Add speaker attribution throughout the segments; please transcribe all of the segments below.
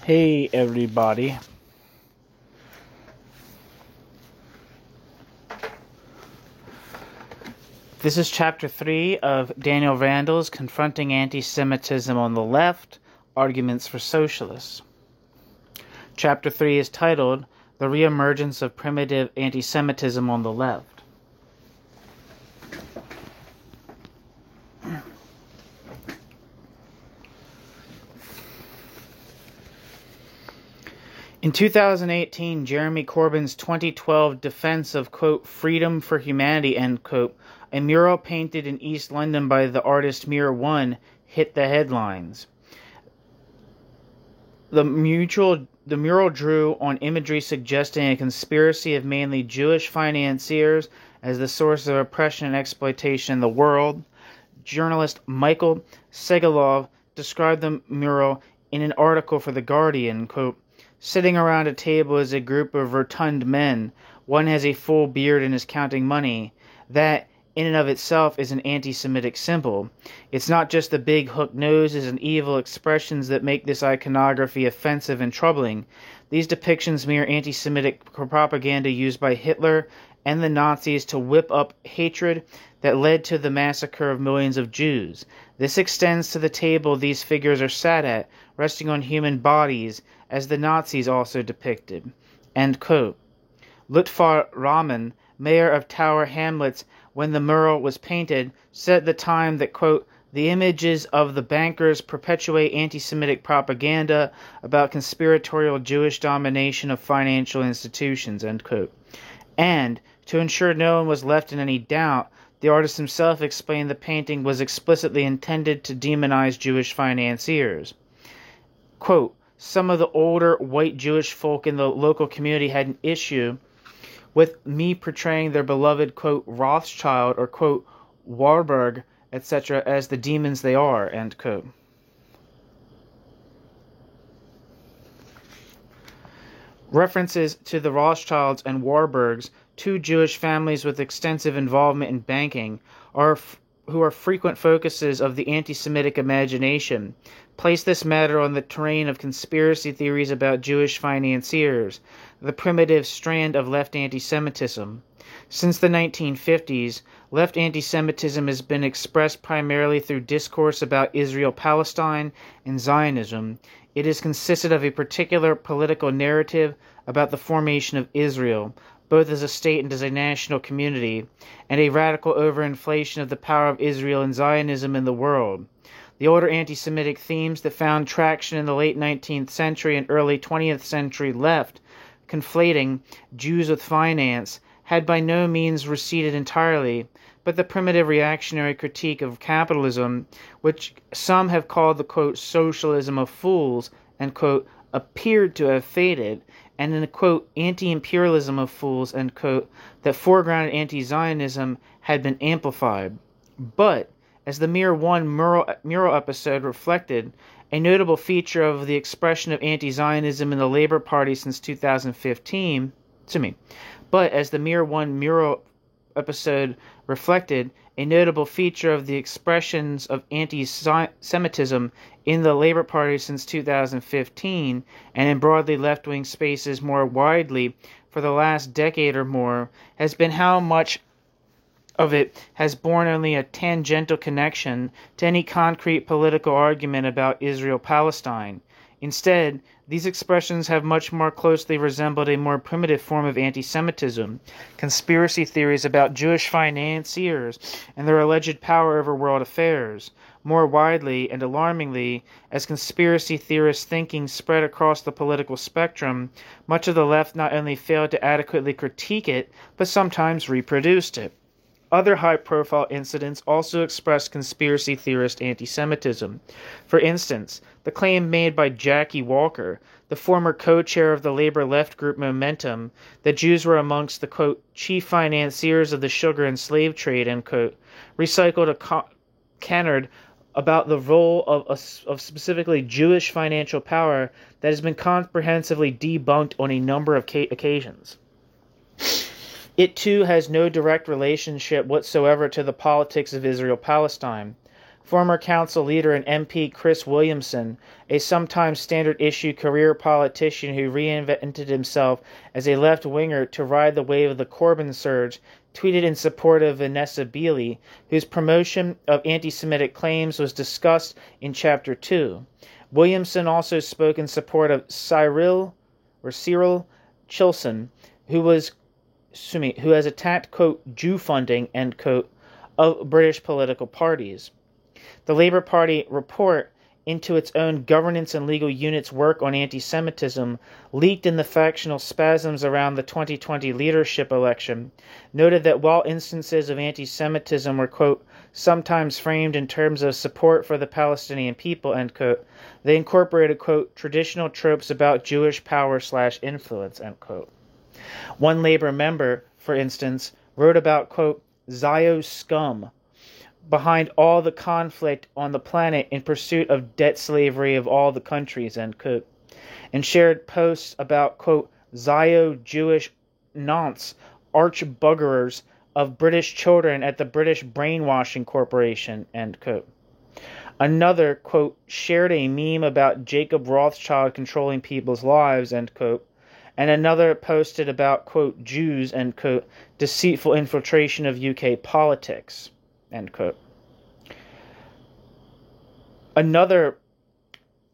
Speaker 1: Hey everybody. This is chapter 3 of Daniel Randall's Confronting Anti-Semitism on the Left, Arguments for Socialists. Chapter 3 is titled The Reemergence of Primitive Anti-Semitism on the Left. In 2018, Jeremy Corbyn's 2012 defense of, quote, freedom for humanity, end quote, a mural painted in East London by the artist Mirror One, hit the headlines. The mural drew on imagery suggesting a conspiracy of mainly Jewish financiers as the source of oppression and exploitation in the world. Journalist Michael Segalov described the mural in an article for The Guardian, quote, sitting around a table is a group of rotund men. One has a full beard and is counting money. That, in and of itself, is an anti-Semitic symbol. It's not just the big hook noses and evil expressions that make this iconography offensive and troubling. These depictions mirror anti-Semitic propaganda used by Hitler and the Nazis to whip up hatred that led to the massacre of millions of Jews. This extends to the table these figures are sat at, resting on human bodies, as the Nazis also depicted. End quote. Lutfar Rahman, mayor of Tower Hamlets, when the mural was painted, said at the time that, quote, the images of the bankers perpetuate anti-Semitic propaganda about conspiratorial Jewish domination of financial institutions, end quote. And, to ensure no one was left in any doubt, the artist himself explained the painting was explicitly intended to demonize Jewish financiers. Quote, some of the older white Jewish folk in the local community had an issue with me portraying their beloved, quote, Rothschild or, quote, Warburg, etc. as the demons they are, end quote. References to the Rothschilds and Warburgs, two Jewish families with extensive involvement in banking, who are frequent focuses of the anti-Semitic imagination, place this matter on the terrain of conspiracy theories about Jewish financiers, the primitive strand of left anti-Semitism. Since the 1950s, left anti-Semitism has been expressed primarily through discourse about Israel-Palestine and Zionism. It has consisted of a particular political narrative about the formation of Israel, both as a state and as a national community, and a radical overinflation of the power of Israel and Zionism in the world. The older anti-Semitic themes that found traction in the late 19th century and early 20th century left, conflating Jews with finance, had by no means receded entirely, but the primitive reactionary critique of capitalism, which some have called the, quote, socialism of fools, end quote, appeared to have faded, and in the, quote, anti-imperialism of fools, end quote, that foregrounded anti-Zionism had been amplified. But, as the Mirror One mural episode reflected, a notable feature of the expression of anti-Zionism in the Labour Party since 2015, but as the Mirror One mural episode reflected, a notable feature of the expressions of anti-Semitism in the Labour Party since 2015, and in broadly left-wing spaces more widely for the last decade or more, has been how much of it has borne only a tangential connection to any concrete political argument about Israel-Palestine. Instead, these expressions have much more closely resembled a more primitive form of anti-Semitism, conspiracy theories about Jewish financiers and their alleged power over world affairs. More widely and alarmingly, as conspiracy theorist thinking spread across the political spectrum, much of the left not only failed to adequately critique it, but sometimes reproduced it. Other high-profile incidents also expressed conspiracy theorist anti-Semitism. For instance, the claim made by Jackie Walker, the former co-chair of the Labour left group Momentum, that Jews were amongst the, quote, chief financiers of the sugar and slave trade, end quote, recycled a canard about the role of specifically Jewish financial power that has been comprehensively debunked on a number of occasions. It, too, has no direct relationship whatsoever to the politics of Israel-Palestine. Former council leader and MP Chris Williamson, a sometimes standard-issue career politician who reinvented himself as a left-winger to ride the wave of the Corbyn surge, tweeted in support of Vanessa Beeley, whose promotion of anti-Semitic claims was discussed in Chapter 2. Williamson also spoke in support of Cyril Chilson, who has attacked, quote, Jew funding, end quote, of British political parties. The Labour Party report into its own governance and legal unit's work on anti-Semitism, leaked in the factional spasms around the 2020 leadership election, noted that while instances of anti-Semitism were, quote, sometimes framed in terms of support for the Palestinian people, end quote, they incorporated, quote, traditional tropes about Jewish power/influence, end quote. One Labour member, for instance, wrote about, quote, Zio scum behind all the conflict on the planet in pursuit of debt slavery of all the countries, end quote, and shared posts about, quote, Zio Jewish nonce, arch-buggerers of British children at the British Brainwashing Corporation, end quote. Another, quote, shared a meme about Jacob Rothschild controlling people's lives, end quote, and another posted about, quote, Jews, end quote, deceitful infiltration of UK politics, end quote. Another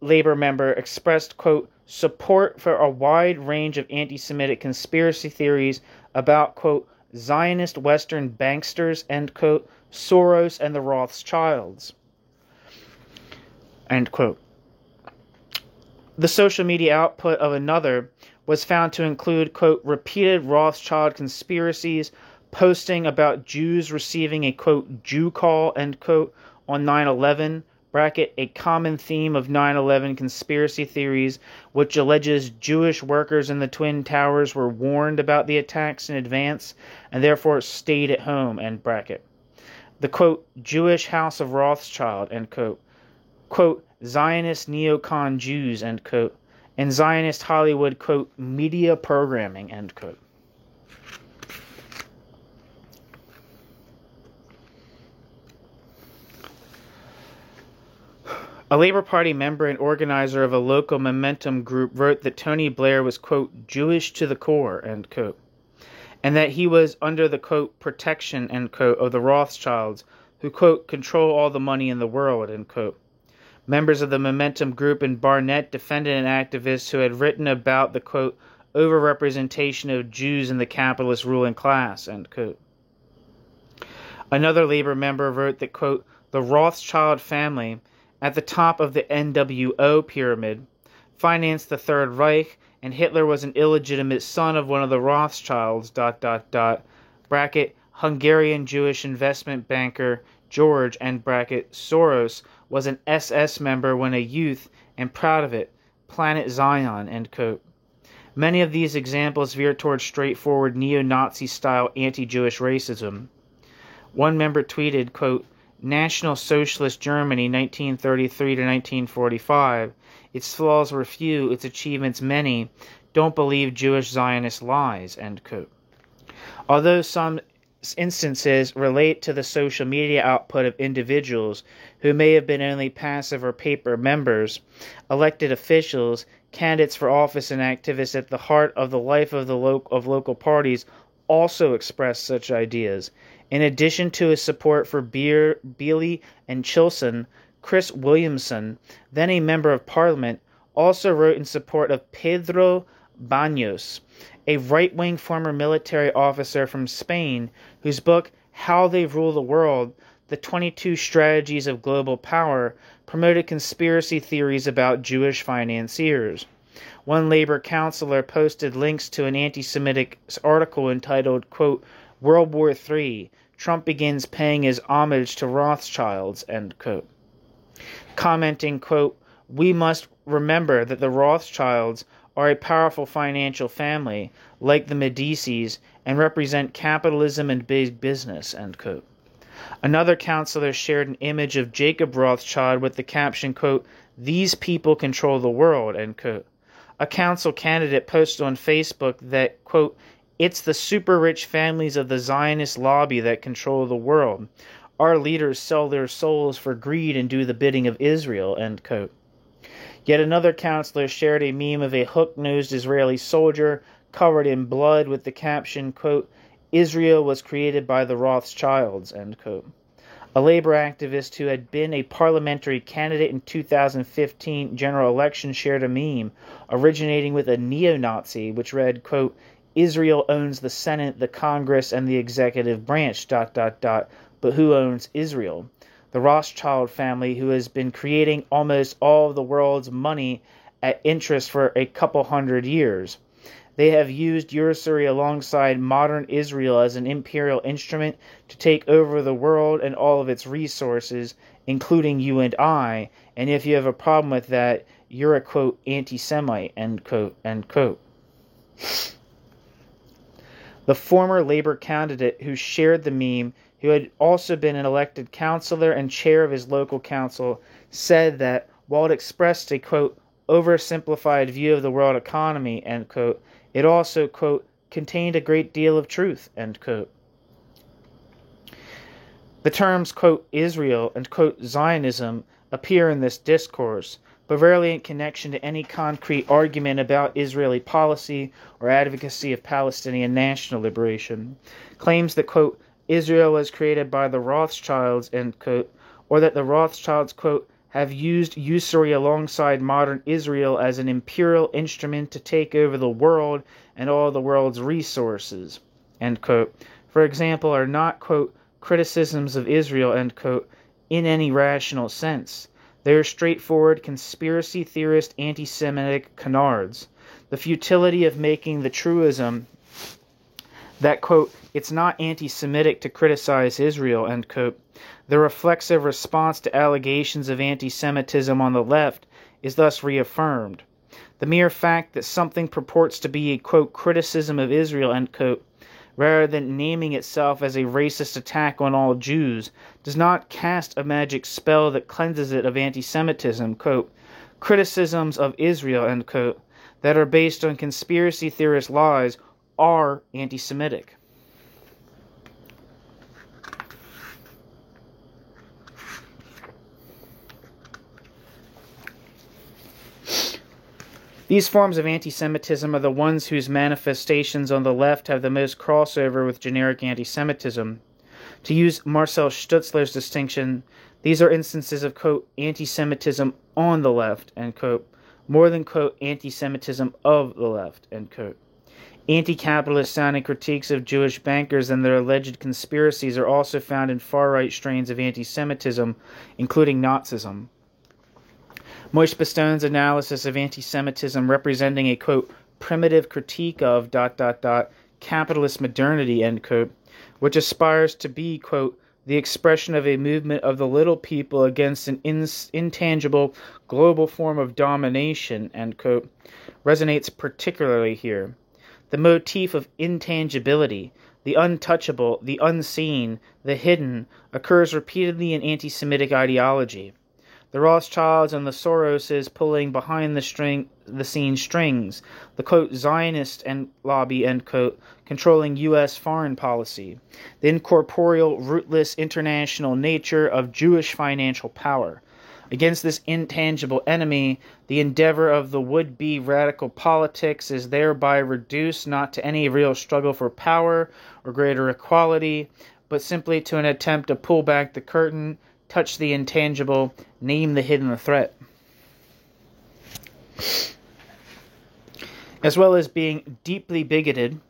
Speaker 1: Labour member expressed, quote, support for a wide range of anti-Semitic conspiracy theories about, quote, Zionist Western banksters, end quote, Soros and the Rothschilds, end quote. The social media output of another was found to include, quote, repeated Rothschild conspiracies, posting about Jews receiving a, quote, Jew call, end quote, on 9/11, bracket, a common theme of 9/11 conspiracy theories, which alleges Jewish workers in the Twin Towers were warned about the attacks in advance and therefore stayed at home, end bracket. The, quote, Jewish House of Rothschild, end quote, Zionist neocon Jews, end quote, and Zionist Hollywood, quote, media programming, end quote. A Labour Party member and organizer of a local Momentum group wrote that Tony Blair was, quote, Jewish to the core, end quote, and that he was under the, quote, protection, end quote, of the Rothschilds, who, quote, control all the money in the world, end quote. Members of the Momentum group in Barnet defended an activist who had written about the, quote, overrepresentation of Jews in the capitalist ruling class, end quote. Another Labour member wrote that, quote, the Rothschild family, at the top of the NWO pyramid, financed the Third Reich, and Hitler was an illegitimate son of one of the Rothschilds, bracket, Hungarian Jewish investment banker George, end bracket, Soros, was an SS member when a youth, and proud of it, Planet Zion, end quote. Many of these examples veer towards straightforward neo-Nazi-style anti-Jewish racism. One member tweeted, quote, National Socialist Germany, 1933 to 1945. Its flaws were few, its achievements many. Don't believe Jewish Zionist lies, end quote. Although some instances relate to the social media output of individuals who may have been only passive or paper members, elected officials, candidates for office, and activists at the heart of the life of local parties also expressed such ideas. In addition to his support for Beeley and Chilson, Chris Williamson, then a member of Parliament, also wrote in support of Pedro Baños, a right-wing former military officer from Spain, whose book, How They Rule the World, The 22 Strategies of Global Power, promoted conspiracy theories about Jewish financiers. One Labour councillor posted links to an anti-Semitic article entitled, quote, World War III, Trump begins paying his homage to Rothschilds, end quote. Commenting, quote, we must remember that the Rothschilds are a powerful financial family, like the Medicis, and represent capitalism and big business, end quote. Another councillor shared an image of Jacob Rothschild with the caption, quote, these people control the world, end quote. A council candidate posted on Facebook that, quote, it's the super-rich families of the Zionist lobby that control the world, Our leaders sell their souls for greed and do the bidding of Israel, end quote. Yet another counselor shared a meme of a hook-nosed Israeli soldier covered in blood with the caption, quote, Israel was created by the Rothschilds, end quote. A labor activist who had been a parliamentary candidate in 2015 general election shared a meme originating with a neo-Nazi which read, quote, Israel owns the Senate, the Congress, and the executive branch, but who owns Israel? The Rothschild family, who has been creating almost all of the world's money at interest for a couple hundred years. They have used usury alongside modern Israel as an imperial instrument to take over the world and all of its resources, including you and I, and if you have a problem with that, you're a, quote, anti-Semite, end quote, end quote. The former Labor candidate who shared the meme, who had also been an elected councillor and chair of his local council, said that while it expressed a, quote, oversimplified view of the world economy, end quote, it also, quote, contained a great deal of truth, end quote. The terms, quote, Israel and, quote, Zionism appear in this discourse, but rarely in connection to any concrete argument about Israeli policy or advocacy of Palestinian national liberation. Claims that, quote, Israel was created by the Rothschilds, end quote, or that the Rothschilds, quote, have used usury alongside modern Israel as an imperial instrument to take over the world and all the world's resources, end quote, for example, are not, quote, criticisms of Israel, end quote, in any rational sense. They are straightforward conspiracy theorist anti-Semitic canards. The futility of making the truism that, quote, it's not anti-Semitic to criticize Israel, end quote, the reflexive response to allegations of anti-Semitism on the left is thus reaffirmed. The mere fact that something purports to be a, quote, criticism of Israel, end quote, rather than naming itself as a racist attack on all Jews, does not cast a magic spell that cleanses it of anti-Semitism, quote, criticisms of Israel, end quote, that are based on conspiracy theorist lies are anti-Semitic. These forms of anti-Semitism are the ones whose manifestations on the left have the most crossover with generic anti-Semitism. To use Marcel Stutzler's distinction, these are instances of, quote, anti-Semitism on the left, end quote, more than, quote, anti-Semitism of the left, end quote. Anti-capitalist sounding critiques of Jewish bankers and their alleged conspiracies are also found in far-right strains of anti-Semitism, including Nazism. Moishe Pistone's analysis of anti-Semitism representing a, quote, primitive critique of, capitalist modernity, end quote, which aspires to be, quote, the expression of a movement of the little people against an intangible global form of domination, end quote, resonates particularly here. The motif of intangibility, the untouchable, the unseen, the hidden, occurs repeatedly in anti-Semitic ideology. The Rothschilds and the Soroses pulling behind the scene strings, the, quote, Zionist lobby, end quote, controlling U.S. foreign policy, the incorporeal, rootless international nature of Jewish financial power. Against this intangible enemy, the endeavor of the would-be radical politics is thereby reduced not to any real struggle for power or greater equality, but simply to an attempt to pull back the curtain, touch the intangible, name the hidden threat. As well as being deeply bigoted,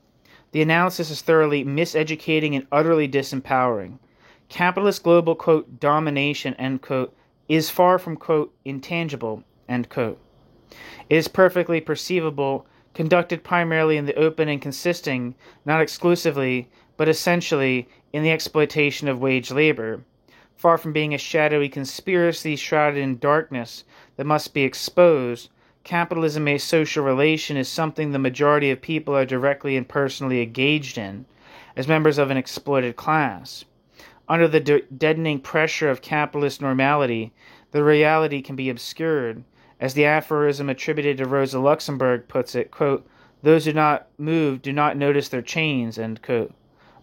Speaker 1: the analysis is thoroughly miseducating and utterly disempowering. Capitalist global, quote, domination, end quote, is far from, quote, intangible, end quote. It is perfectly perceivable, conducted primarily in the open and consisting, not exclusively, but essentially, in the exploitation of wage labor. Far from being a shadowy conspiracy shrouded in darkness that must be exposed, capitalism, a social relation, is something the majority of people are directly and personally engaged in, as members of an exploited class. Under the deadening pressure of capitalist normality, the reality can be obscured. As the aphorism attributed to Rosa Luxemburg puts it, quote, those who do not move do not notice their chains, end quote.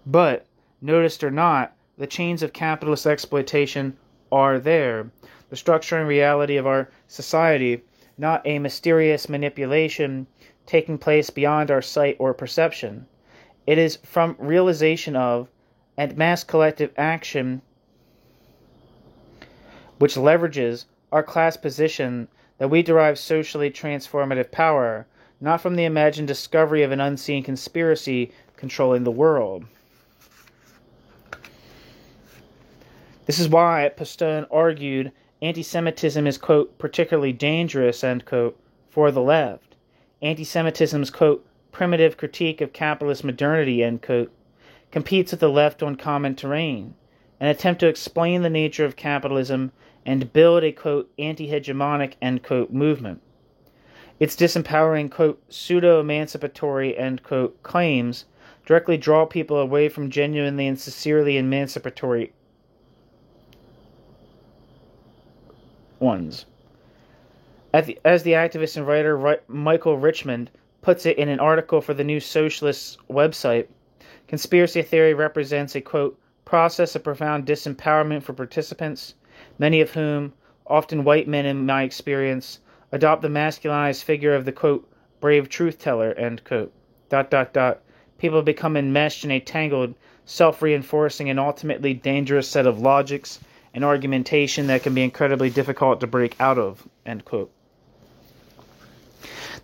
Speaker 1: But, noticed or not, the chains of capitalist exploitation are there. The structure and reality of our society, not a mysterious manipulation taking place beyond our sight or perception. It is from realization of and mass collective action which leverages our class position that we derive socially transformative power, not from the imagined discovery of an unseen conspiracy controlling the world. This is why Postone argued anti-Semitism is, quote, particularly dangerous, end quote, for the left. Anti-Semitism's, quote, primitive critique of capitalist modernity, end quote, competes with the left on common terrain, an attempt to explain the nature of capitalism and build a, quote, anti-hegemonic, end quote, movement. Its disempowering, quote, pseudo-emancipatory, end quote, claims directly draw people away from genuinely and sincerely emancipatory ones. As the activist and writer Michael Richmond puts it in an article for the New Socialist website, conspiracy theory represents a, quote, process of profound disempowerment for participants, many of whom, often white men in my experience, adopt the masculinized figure of the, quote, brave truth teller, end quote. ... People become enmeshed in a tangled, self-reinforcing, and ultimately dangerous set of logics and argumentation that can be incredibly difficult to break out of, end quote.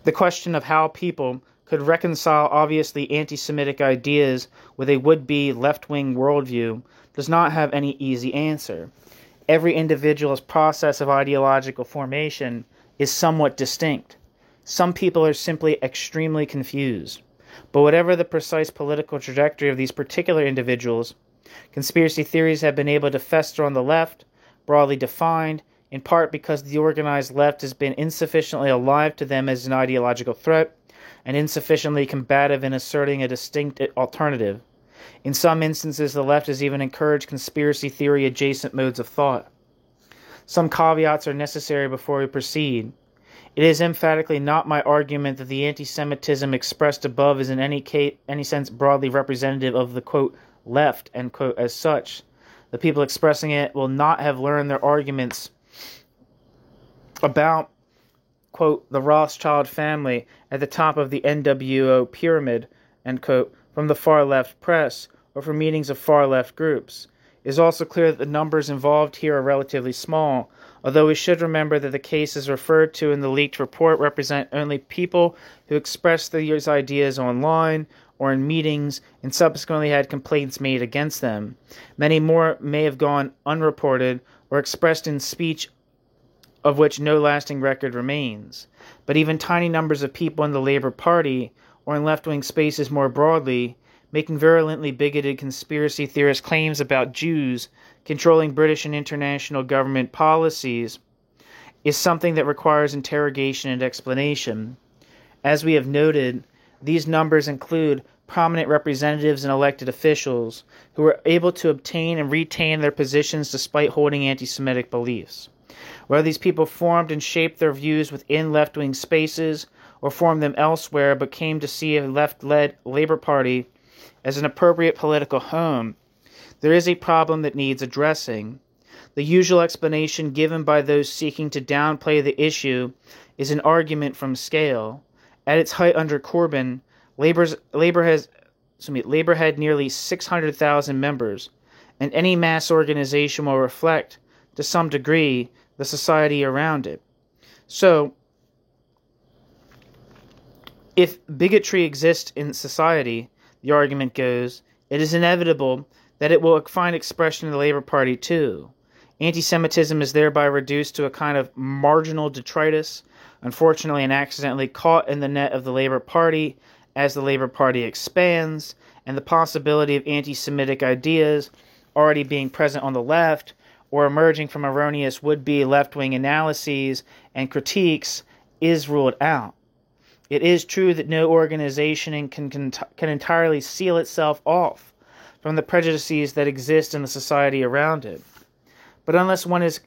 Speaker 1: The question of how people could reconcile obviously anti-Semitic ideas with a would-be left-wing worldview does not have any easy answer. Every individual's process of ideological formation is somewhat distinct. Some people are simply extremely confused. But whatever the precise political trajectory of these particular individuals, conspiracy theories have been able to fester on the left, broadly defined, in part because the organized left has been insufficiently alive to them as an ideological threat, and insufficiently combative in asserting a distinct alternative. In some instances, the left has even encouraged conspiracy theory-adjacent modes of thought. Some caveats are necessary before we proceed. It is emphatically not my argument that the anti-Semitism expressed above is in any sense broadly representative of the, quote, left, end quote, as such. The people expressing it will not have learned their arguments about, quote, the Rothschild family at the top of the NWO pyramid, end quote, from the far-left press or from meetings of far-left groups. It is also clear that the numbers involved here are relatively small, although we should remember that the cases referred to in the leaked report represent only people who expressed these ideas online or in meetings and subsequently had complaints made against them. Many more may have gone unreported or expressed in speech of which no lasting record remains. But even tiny numbers of people in the Labour Party or in left-wing spaces more broadly making virulently bigoted conspiracy theorist claims about Jews controlling British and international government policies is something that requires interrogation and explanation. As we have noted, these numbers include prominent representatives and elected officials who were able to obtain and retain their positions despite holding anti-Semitic beliefs. Whether these people formed and shaped their views within left-wing spaces or formed them elsewhere but came to see a left-led Labour Party as an appropriate political home, there is a problem that needs addressing. The usual explanation given by those seeking to downplay the issue is an argument from scale. At its height under Corbyn, Labour had nearly 600,000 members, and any mass organization will reflect, to some degree, the society around it. So, if bigotry exists in society, the argument goes, it is inevitable that it will find expression in the Labour Party too. Anti-Semitism is thereby reduced to a kind of marginal detritus, unfortunately and accidentally caught in the net of the Labour Party as the Labour Party expands, and the possibility of anti-Semitic ideas already being present on the left or emerging from erroneous would-be left-wing analyses and critiques is ruled out. It is true that no organization can entirely seal itself off from the prejudices that exist in the society around it. But unless one is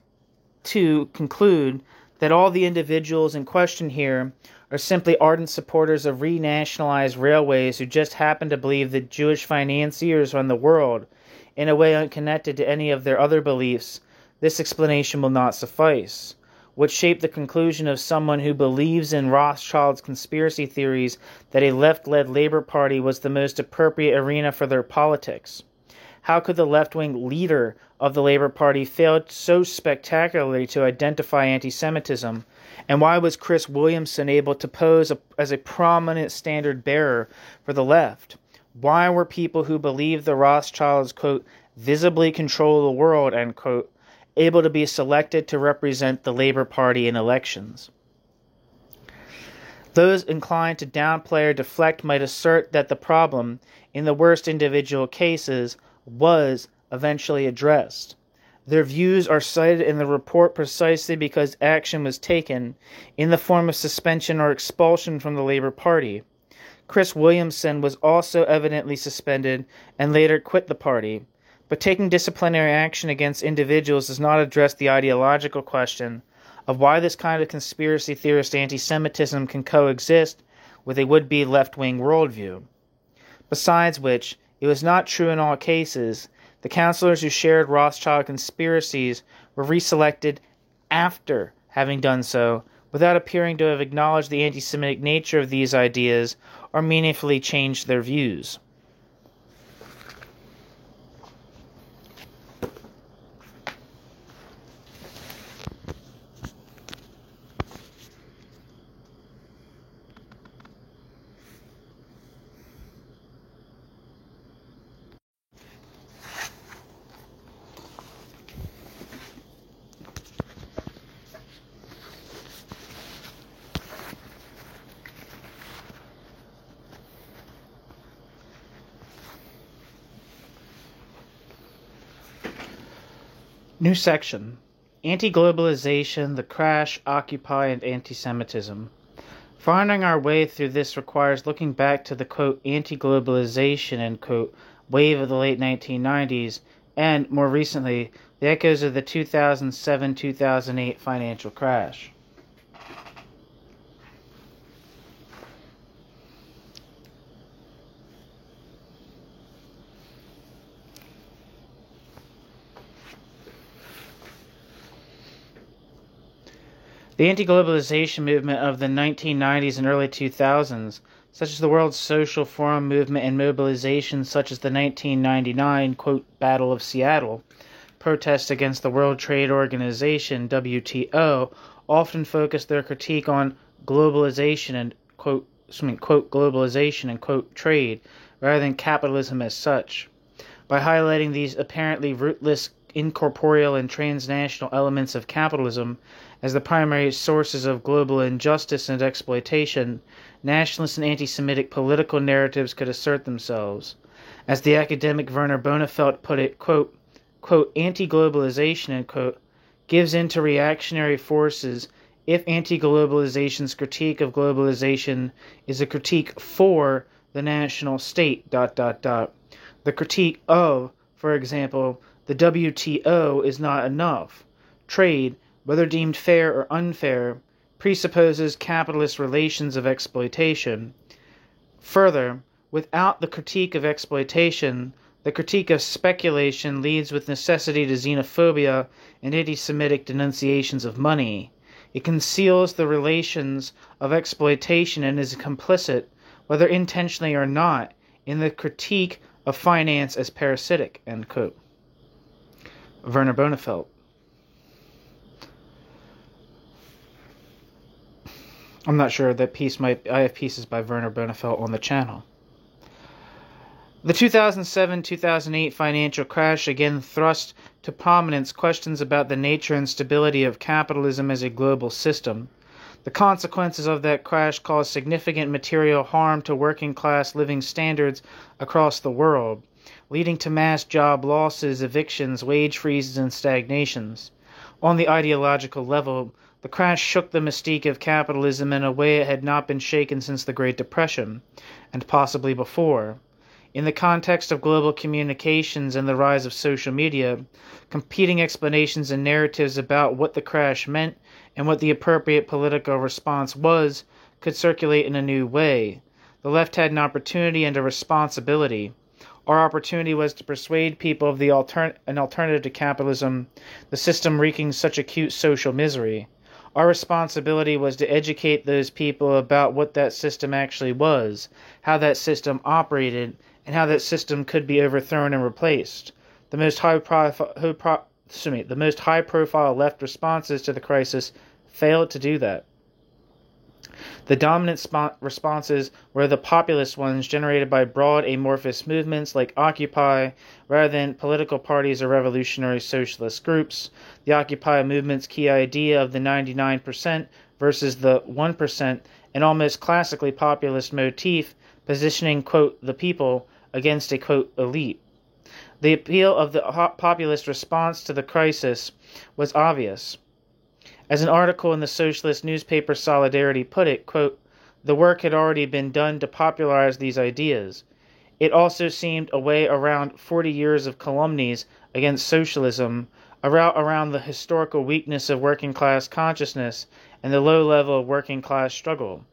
Speaker 1: to conclude that all the individuals in question here are simply ardent supporters of renationalized railways who just happen to believe that Jewish financiers run the world, in a way unconnected to any of their other beliefs, this explanation will not suffice. What shaped the conclusion of someone who believes in Rothschild's conspiracy theories that a left-led Labour Party was the most appropriate arena for their politics? How could the left-wing leader of the Labour Party fail so spectacularly to identify anti-Semitism? And why was Chris Williamson able to pose as a prominent standard-bearer for the left? Why were people who believed the Rothschilds, quote, visibly control the world, end quote, able to be selected to represent the Labour Party in elections? Those inclined to downplay or deflect might assert that the problem, in the worst individual cases, was eventually addressed. Their views are cited in the report precisely because action was taken in the form of suspension or expulsion from the Labour Party. Chris Williamson was also evidently suspended and later quit the party. But taking disciplinary action against individuals does not address the ideological question of why this kind of conspiracy theorist anti-Semitism can coexist with a would-be left-wing worldview. Besides which, it was not true in all cases. The counselors who shared Rothschild conspiracies were reselected after having done so, without appearing to have acknowledged the anti-Semitic nature of these ideas or meaningfully changed their views. New section. Anti-globalization, the crash, Occupy, and anti-Semitism. Finding our way through this requires looking back to the, quote, anti-globalization, end quote, wave of the late 1990s, and, more recently, the echoes of the 2007-2008 financial crash. The anti-globalization movement of the 1990s and early 2000s, such as the World Social Forum movement and mobilizations such as the 1999, quote, Battle of Seattle, protests against the World Trade Organization, WTO, often focused their critique on globalization and, quote, globalization and, quote, trade, rather than capitalism as such. By highlighting these apparently rootless, incorporeal, and transnational elements of capitalism as the primary sources of global injustice and exploitation, nationalist and anti-Semitic political narratives could assert themselves. As the academic Werner Bonefeld put it, quote, anti-globalization, end quote, gives in to reactionary forces if anti-globalization's critique of globalization is a critique for the national state, The critique of, for example, the WTO is not enough. Trade, whether deemed fair or unfair, presupposes capitalist relations of exploitation. Further, without the critique of exploitation, the critique of speculation leads with necessity to xenophobia and anti-Semitic denunciations of money. It conceals the relations of exploitation and is complicit, whether intentionally or not, in the critique of finance as parasitic, end quote. Werner Bonefeld. I'm not sure that I have pieces by Werner Bonefeld on the channel. The 2007-2008 financial crash again thrust to prominence questions about the nature and stability of capitalism as a global system. The consequences of that crash caused significant material harm to working-class living standards across the world, leading to mass job losses, evictions, wage freezes, and stagnations. On the ideological level, the crash shook the mystique of capitalism in a way it had not been shaken since the Great Depression, and possibly before. In the context of global communications and the rise of social media, competing explanations and narratives about what the crash meant and what the appropriate political response was could circulate in a new way. The left had an opportunity and a responsibility. Our opportunity was to persuade people of an alternative to capitalism, the system wreaking such acute social misery. Our responsibility was to educate those people about what that system actually was, how that system operated, and how that system could be overthrown and replaced. The most high-profile left responses to the crisis failed to do that. The dominant responses were the populist ones generated by broad amorphous movements like Occupy, rather than political parties or revolutionary socialist groups. The Occupy movement's key idea of the 99% versus the 1%, an almost classically populist motif, positioning, quote, the people against a, quote, elite. The appeal of the populist response to the crisis was obvious. As an article in the socialist newspaper Solidarity put it, quote, the work had already been done to popularize these ideas. It also seemed a way around 40 years of calumnies against socialism, a route around the historical weakness of working class consciousness and the low level of working class struggle.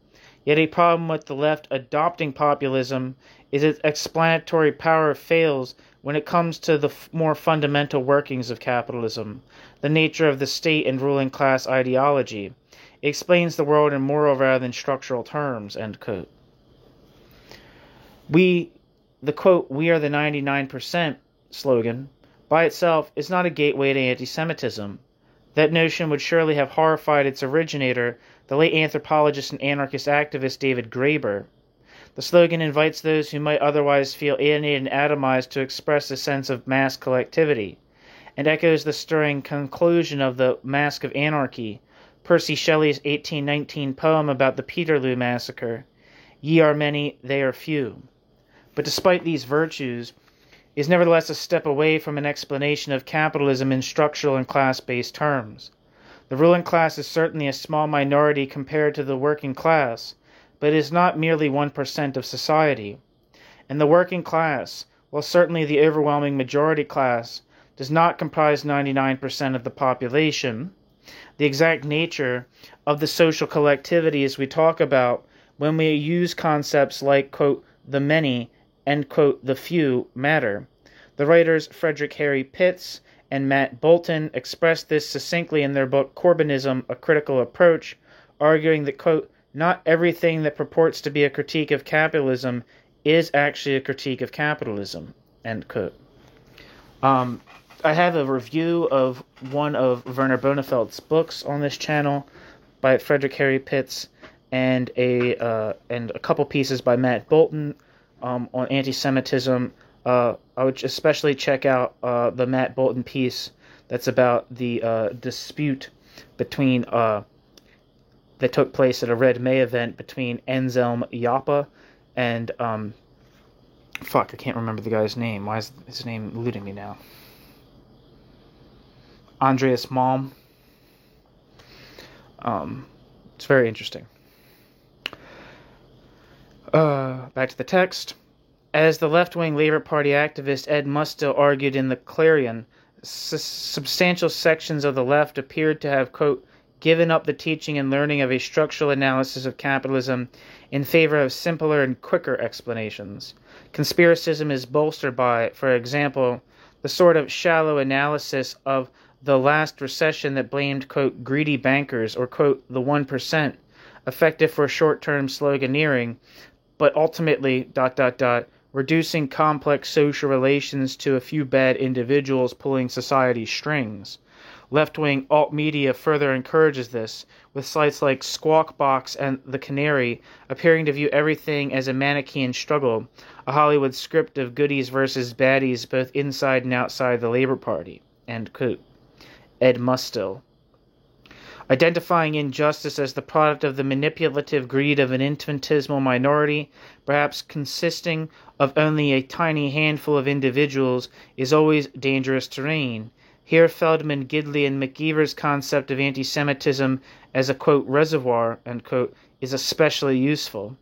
Speaker 1: Yet a problem with the left adopting populism is its explanatory power fails when it comes to the more fundamental workings of capitalism, the nature of the state and ruling class ideology. It explains the world in moral rather than structural terms, end quote. We are the 99% slogan, by itself, is not a gateway to anti-Semitism. That notion would surely have horrified its originator, the late anthropologist and anarchist activist David Graeber. The slogan invites those who might otherwise feel alienated and atomized to express a sense of mass collectivity, and echoes the stirring conclusion of the Mask of Anarchy, Percy Shelley's 1819 poem about the Peterloo Massacre. Ye are many, they are few. But despite these virtues, is nevertheless a step away from an explanation of capitalism in structural and class-based terms. The ruling class is certainly a small minority compared to the working class, but it is not merely 1% of society. And the working class, while certainly the overwhelming majority class, does not comprise 99% of the population. The exact nature of the social collectivities we talk about when we use concepts like, quote, the many, and, quote, the few matter. The writers Frederick Harry Pitts and Matt Bolton expressed this succinctly in their book Corbynism, A Critical Approach, arguing that, quote, not everything that purports to be a critique of capitalism is actually a critique of capitalism, end quote. I have a review of one of Werner Bonnefeld's books on this channel by Frederick Harry Pitts and a couple pieces by Matt Bolton on anti-Semitism. I would especially check out the Matt Bolton piece that's about the dispute between that took place at a Red May event between Anselm Joppa and I can't remember the guy's name. Why is his name eluding me now? Andreas Malm. It's very interesting. Back to the text. As the left-wing Labour Party activist Ed Mustill argued in the Clarion, substantial sections of the left appeared to have, quote, given up the teaching and learning of a structural analysis of capitalism in favor of simpler and quicker explanations. Conspiracism is bolstered by, for example, the sort of shallow analysis of the last recession that blamed, quote, greedy bankers or, quote, the 1%, effective for short-term sloganeering, but ultimately, reducing complex social relations to a few bad individuals pulling society's strings. Left-wing alt-media further encourages this, with sites like Squawk Box and The Canary appearing to view everything as a Manichaean struggle, a Hollywood script of goodies versus baddies both inside and outside the Labour Party. End quote. Ed Mustill. Identifying injustice as the product of the manipulative greed of an infinitesimal minority, perhaps consisting of only a tiny handful of individuals, is always dangerous terrain. Here Feldman, Gidley, and McGeever's concept of anti-Semitism as a, quote, reservoir, end quote, is especially useful.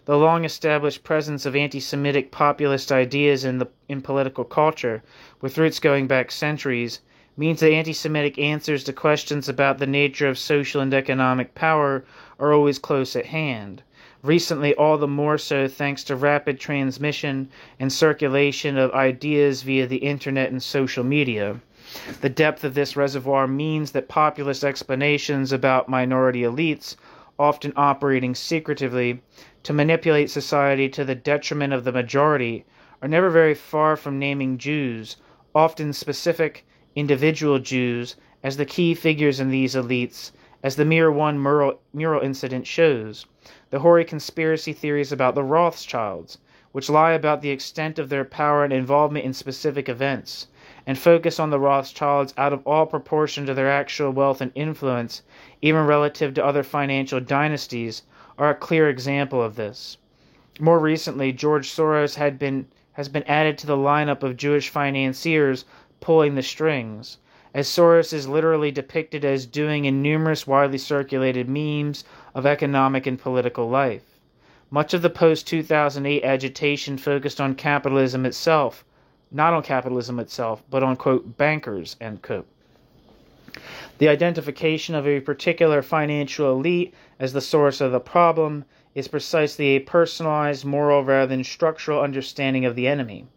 Speaker 1: The long-established presence of anti-Semitic populist ideas in political culture, with roots going back centuries, means that anti-Semitic answers to questions about the nature of social and economic power are always close at hand. Recently, all the more so thanks to rapid transmission and circulation of ideas via the internet and social media. The depth of this reservoir means that populist explanations about minority elites, often operating secretively to manipulate society to the detriment of the majority, are never very far from naming Jews, often specific individual Jews, as the key figures in these elites, as the Mir 1 mural incident shows. The hoary conspiracy theories about the Rothschilds, which lie about the extent of their power and involvement in specific events, and focus on the Rothschilds out of all proportion to their actual wealth and influence, even relative to other financial dynasties, are a clear example of this. More recently, George Soros has been added to the lineup of Jewish financiers pulling the strings, as Soros is literally depicted as doing in numerous widely circulated memes of economic and political life. Much of the post-2008 agitation focused on capitalism itself, not on capitalism itself, but on, quote, bankers, end quote. The identification of a particular financial elite as the source of the problem is precisely a personalized, moral rather than structural understanding of the enemy.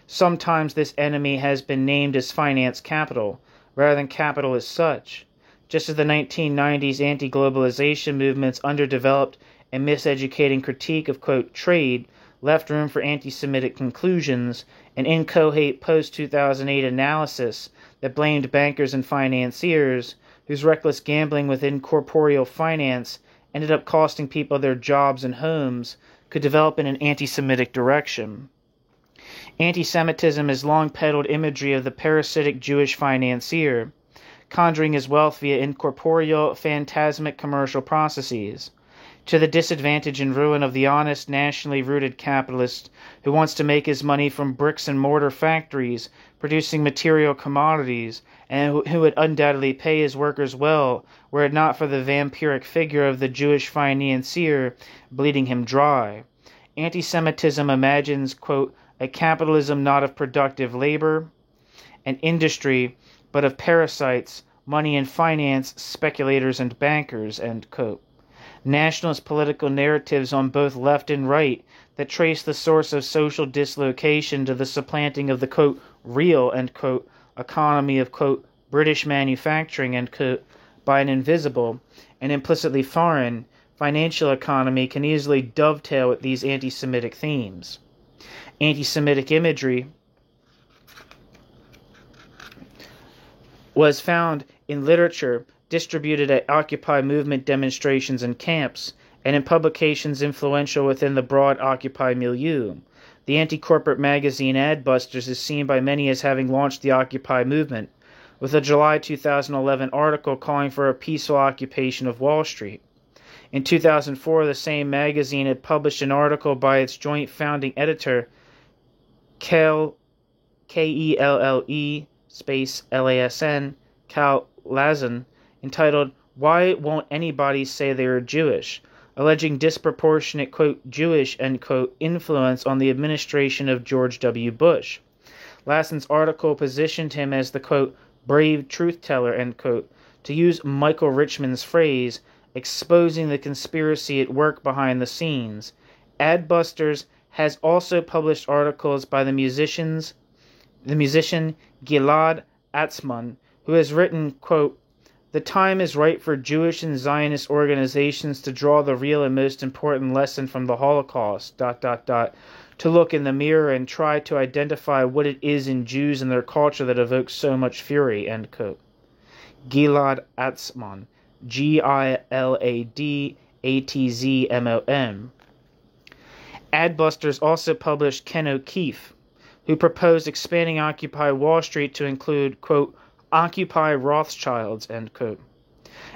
Speaker 1: Sometimes this enemy has been named as finance capital, rather than capital as such, just as the 1990s anti-globalization movement's underdeveloped and miseducating critique of, quote, trade left room for anti-Semitic conclusions, and incoherent post-2008 analysis that blamed bankers and financiers, whose reckless gambling with incorporeal finance ended up costing people their jobs and homes, could develop in an anti-Semitic direction. Anti-Semitism has long peddled imagery of the parasitic Jewish financier, conjuring his wealth via incorporeal, phantasmic commercial processes, to the disadvantage and ruin of the honest, nationally rooted capitalist who wants to make his money from bricks and mortar factories producing material commodities, and who would undoubtedly pay his workers well were it not for the vampiric figure of the Jewish financier bleeding him dry. Anti-Semitism imagines, quote, a capitalism not of productive labor and industry, but of parasites, money and finance, speculators and bankers, end quote. Nationalist political narratives on both left and right that trace the source of social dislocation to the supplanting of the, quote, real, end quote, economy of, quote, British manufacturing, end quote, by an invisible and implicitly foreign financial economy can easily dovetail with these anti-Semitic themes. Anti-Semitic imagery was found in literature distributed at Occupy movement demonstrations and camps, and in publications influential within the broad Occupy milieu. The anti-corporate magazine Adbusters is seen by many as having launched the Occupy movement, with a July 2011 article calling for a peaceful occupation of Wall Street. In 2004, the same magazine had published an article by its joint founding editor, Kelle, K-E-L-L-E, space L-A-S-N, Cal Lazan, entitled, Why Won't Anybody Say They Are Jewish?, alleging disproportionate, quote, Jewish, end quote, influence on the administration of George W. Bush. Lassen's article positioned him as the, quote, brave truth-teller, end quote, to use Michael Richman's phrase, exposing the conspiracy at work behind the scenes. Adbusters has also published articles by the musician Gilad Atzmon, who has written, quote, the time is right for Jewish and Zionist organizations to draw the real and most important lesson from the Holocaust, to look in the mirror and try to identify what it is in Jews and their culture that evokes so much fury, end quote. Gilad Atzmon, G-I-L-A-D-A-T-Z-M-O-N. Adbusters also published Ken O'Keefe, who proposed expanding Occupy Wall Street to include, quote, Occupy Rothschilds, end quote.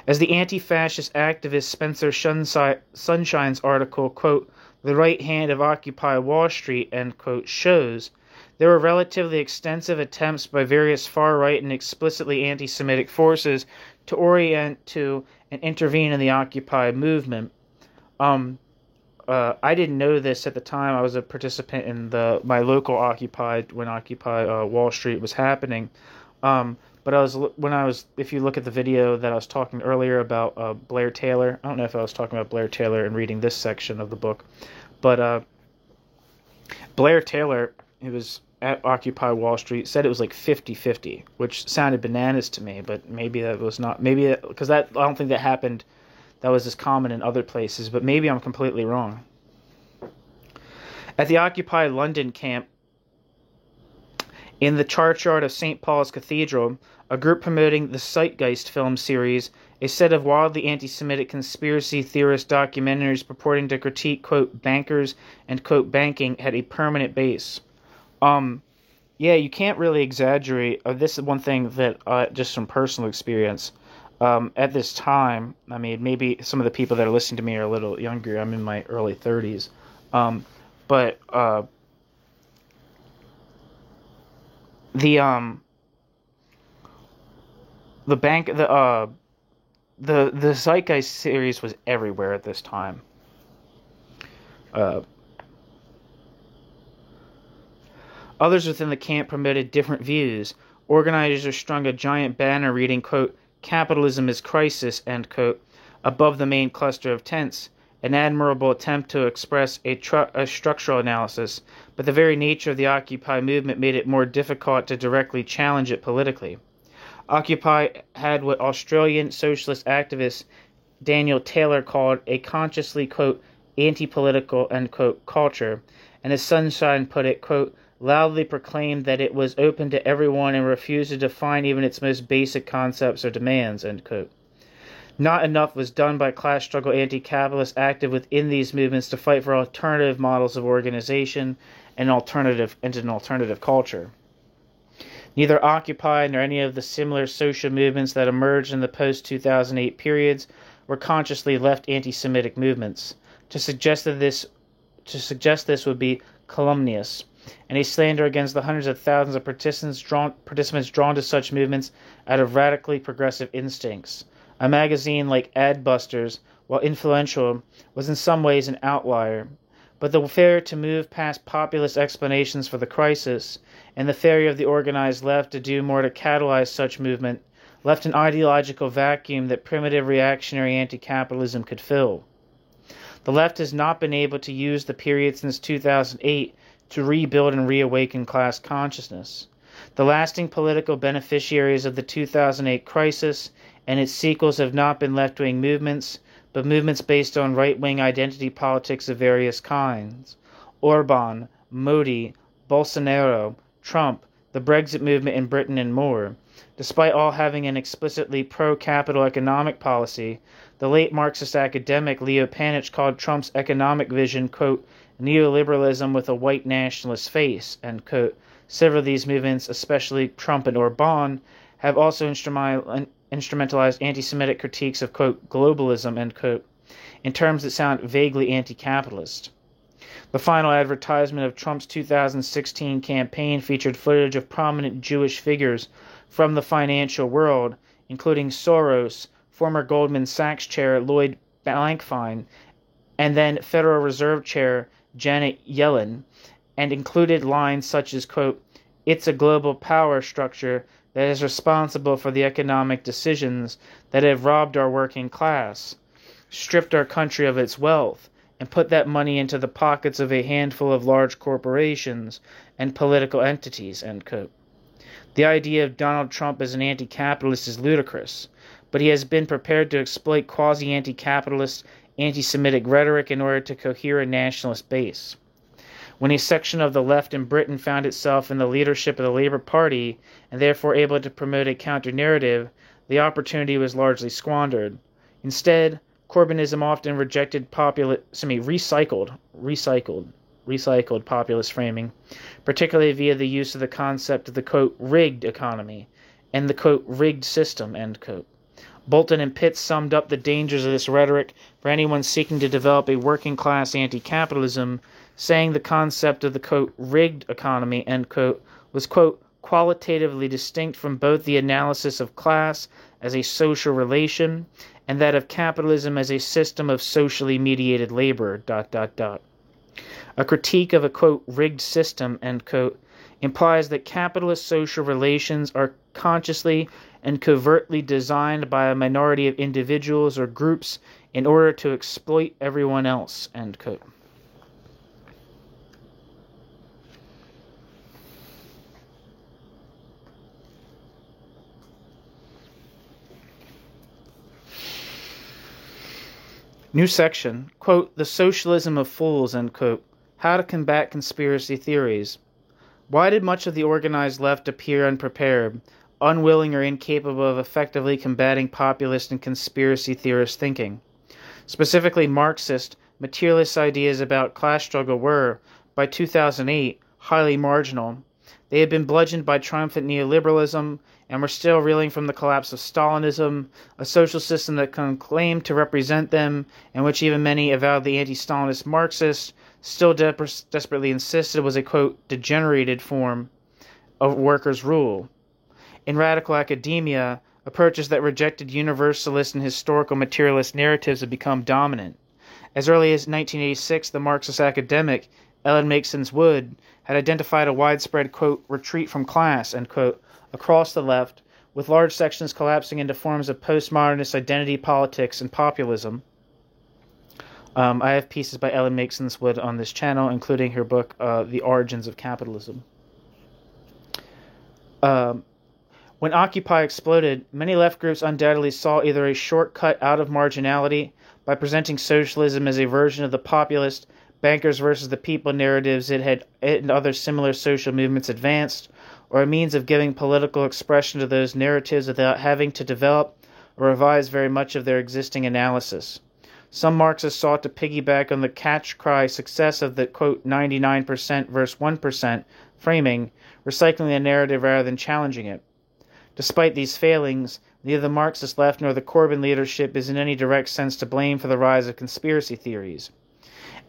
Speaker 1: As the anti-fascist activist Spencer Sunshine's article, quote, The Right Hand of Occupy Wall Street, end quote, shows, there were relatively extensive attempts by various far-right and explicitly anti-Semitic forces to orient to and intervene in the Occupy movement. I didn't know this at the time. I was a participant in my local Occupy when Occupy Wall Street was happening. But But if you look at the video that I was talking earlier about Blair Taylor, I don't know if I was talking about Blair Taylor and reading this section of the book, but Blair Taylor, who was at Occupy Wall Street, said it was like 50-50, which sounded bananas to me, but maybe that was not, because I don't think that happened, that was as common in other places, but maybe I'm completely wrong. At the Occupy London camp, in the churchyard of St. Paul's Cathedral, a group promoting the Zeitgeist film series, a set of wildly anti-Semitic conspiracy theorist documentaries purporting to critique, quote, bankers and, quote, banking, had a permanent base. Yeah, you can't really exaggerate. This is one thing that, just from personal experience, at this time, I mean, maybe some of the people that are listening to me are a little younger. I'm in my early 30s. But the Zeitgeist series was everywhere at this time. Others within the camp promoted different views. Organizers strung a giant banner reading, quote, "Capitalism is crisis," end quote, above the main cluster of tents, an admirable attempt to express a structural analysis, but the very nature of the Occupy movement made it more difficult to directly challenge it politically. Occupy had what Australian socialist activist Daniel Taylor called a consciously, quote, anti-political, end quote, culture, and as Sunshine put it, quote, loudly proclaimed that it was open to everyone and refused to define even its most basic concepts or demands, end quote. Not enough was done by class struggle anti-capitalists active within these movements to fight for alternative models of organization and an alternative culture. Neither Occupy nor any of the similar social movements that emerged in the post-2008 periods were consciously left anti-Semitic movements. To suggest this would be calumnious, and a slander against the hundreds of thousands of participants drawn to such movements out of radically progressive instincts. A magazine like Adbusters, while influential, was in some ways an outlier, but the failure to move past populist explanations for the crisis and the failure of the organized left to do more to catalyze such movement left an ideological vacuum that primitive reactionary anti-capitalism could fill. The left has not been able to use the period since 2008 to rebuild and reawaken class consciousness. The lasting political beneficiaries of the 2008 crisis and its sequels have not been left-wing movements, but movements based on right-wing identity politics of various kinds. Orban, Modi, Bolsonaro, Trump, the Brexit movement in Britain, and more. Despite all having an explicitly pro-capital economic policy, the late Marxist academic Leo Panitch called Trump's economic vision, quote, neoliberalism with a white nationalist face, end quote. Several of these movements, especially Trump and Orban, have also instrumentalized anti-Semitic critiques of, quote, globalism, end quote, in terms that sound vaguely anti-capitalist. The final advertisement of Trump's 2016 campaign featured footage of prominent Jewish figures from the financial world, including Soros, former Goldman Sachs chair Lloyd Blankfein, and then Federal Reserve Chair Janet Yellen, and included lines such as, quote, it's a global power structure that is responsible for the economic decisions that have robbed our working class, stripped our country of its wealth, and put that money into the pockets of a handful of large corporations and political entities, end quote. The idea of Donald Trump as an anti-capitalist is ludicrous, but he has been prepared to exploit quasi-anti-capitalist, anti-Semitic rhetoric in order to cohere a nationalist base. When a section of the left in Britain found itself in the leadership of the Labour Party and therefore able to promote a counter-narrative, the opportunity was largely squandered. Instead, Corbynism often rejected recycled populist framing, particularly via the use of the concept of the, quote, rigged economy and the, quote, rigged system, end quote. Bolton and Pitt summed up the dangers of this rhetoric for anyone seeking to develop a working-class anti-capitalism, saying the concept of the, quote, rigged economy, end quote, was, quote, qualitatively distinct from both the analysis of class as a social relation and that of capitalism as a system of socially mediated labor, A critique of a, quote, rigged system, end quote, implies that capitalist social relations are consciously and covertly designed by a minority of individuals or groups in order to exploit everyone else, end quote. New section, quote, The Socialism of Fools, end quote. How to combat conspiracy theories. Why did much of the organized left appear unprepared, unwilling or incapable of effectively combating populist and conspiracy theorist thinking? Specifically, Marxist, materialist ideas about class struggle were, by 2008, highly marginal. They had been bludgeoned by triumphant neoliberalism and were still reeling from the collapse of Stalinism, a social system that claimed to represent them, and which even many avowedly anti-Stalinist Marxists still desperately insisted was a, quote, degenerated form of workers' rule. In radical academia, approaches that rejected universalist and historical materialist narratives have become dominant. As early as 1986, the Marxist academic Ellen Makesons Wood had identified a widespread, quote, retreat from class, end quote, across the left, with large sections collapsing into forms of postmodernist identity politics and populism. I have pieces by Ellen Makesons Wood on this channel, including her book, The Origins of Capitalism. When Occupy exploded, many left groups undoubtedly saw either a shortcut out of marginality by presenting socialism as a version of the populist bankers versus the people narratives it and other similar social movements advanced, or a means of giving political expression to those narratives without having to develop or revise very much of their existing analysis. Some Marxists sought to piggyback on the catch-cry success of the, quote, 99% versus 1% framing, recycling the narrative rather than challenging it. Despite these failings, neither the Marxist left nor the Corbyn leadership is in any direct sense to blame for the rise of conspiracy theories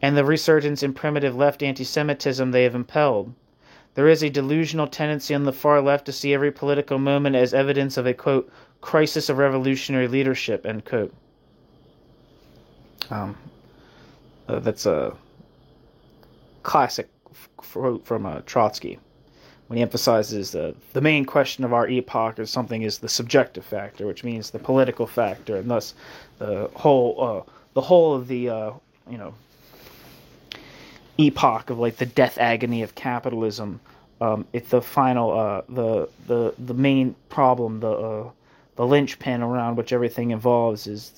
Speaker 1: and the resurgence in primitive left anti-Semitism they have impelled. There is a delusional tendency on the far left to see every political moment as evidence of a, quote, crisis of revolutionary leadership, end quote. That's a classic quote from Trotsky, when he emphasizes the main question of our epoch or something is the subjective factor, which means the political factor, and thus the whole of the epoch of like the death agony of capitalism. It's the final the main problem, the linchpin around which everything evolves is